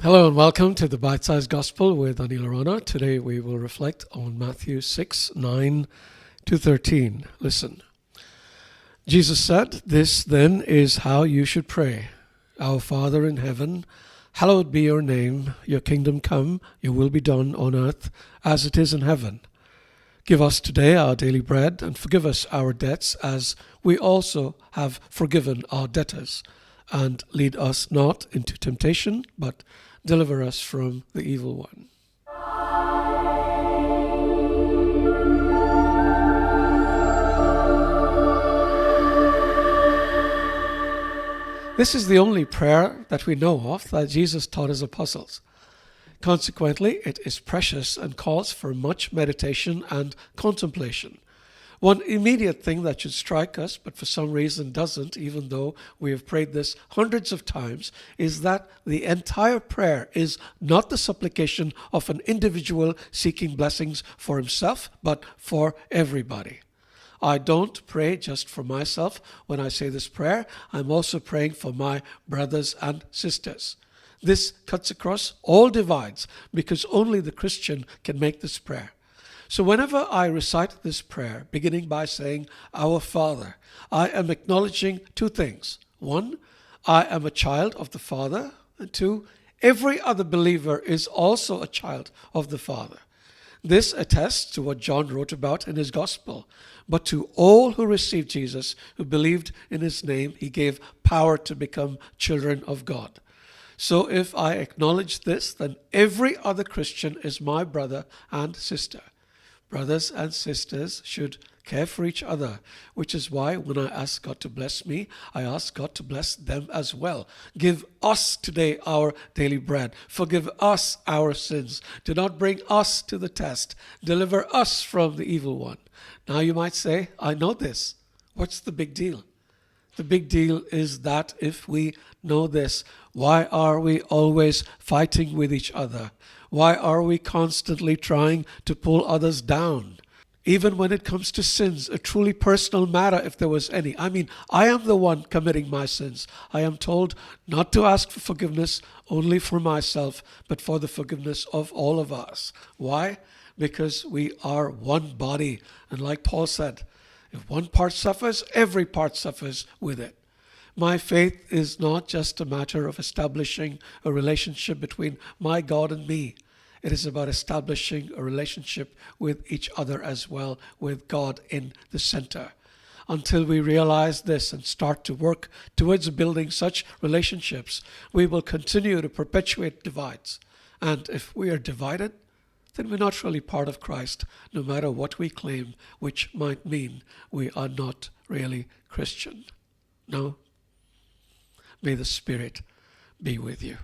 Hello and welcome to the Bite-Sized Gospel with Aneel Aranha. Today we will reflect on Matthew 6:9-13. Listen. Jesus said, "This then is how you should pray. Our Father in heaven, hallowed be your name. Your kingdom come, your will be done on earth as it is in heaven. Give us today our daily bread and forgive us our debts as we also have forgiven our debtors. And lead us not into temptation, but deliver us from the evil one." This is the only prayer that we know of that Jesus taught his apostles. Consequently, it is precious and calls for much meditation and contemplation. One immediate thing that should strike us, but for some reason doesn't, even though we have prayed this hundreds of times, is that the entire prayer is not the supplication of an individual seeking blessings for himself, but for everybody. I don't pray just for myself when I say this prayer. I'm also praying for my brothers and sisters. This cuts across all divides because only the Christian can make this prayer. So whenever I recite this prayer, beginning by saying, "Our Father," I am acknowledging two things. One, I am a child of the Father. And two, every other believer is also a child of the Father. This attests to what John wrote about in his gospel. But to all who received Jesus, who believed in his name, he gave power to become children of God. So if I acknowledge this, then every other Christian is my brother and sister. Brothers and sisters should care for each other, which is why when I ask God to bless me, I ask God to bless them as well. Give us today our daily bread. Forgive us our sins. Do not bring us to the test. Deliver us from the evil one. Now you might say, I know this. What's the big deal? The big deal is that if we know this, why are we always fighting with each other? Why are we constantly trying to pull others down? Even when it comes to sins, a truly personal matter if there was any. I mean, I am the one committing my sins. I am told not to ask for forgiveness only for myself, but for the forgiveness of all of us. Why? Because we are one body. And like Paul said, if one part suffers, every part suffers with it. My faith is not just a matter of establishing a relationship between my God and me. It is about establishing a relationship with each other as well, with God in the center. Until we realize this and start to work towards building such relationships, we will continue to perpetuate divides. And if we are divided, then we're not really part of Christ, no matter what we claim, which might mean we are not really Christian. No? May the Spirit be with you.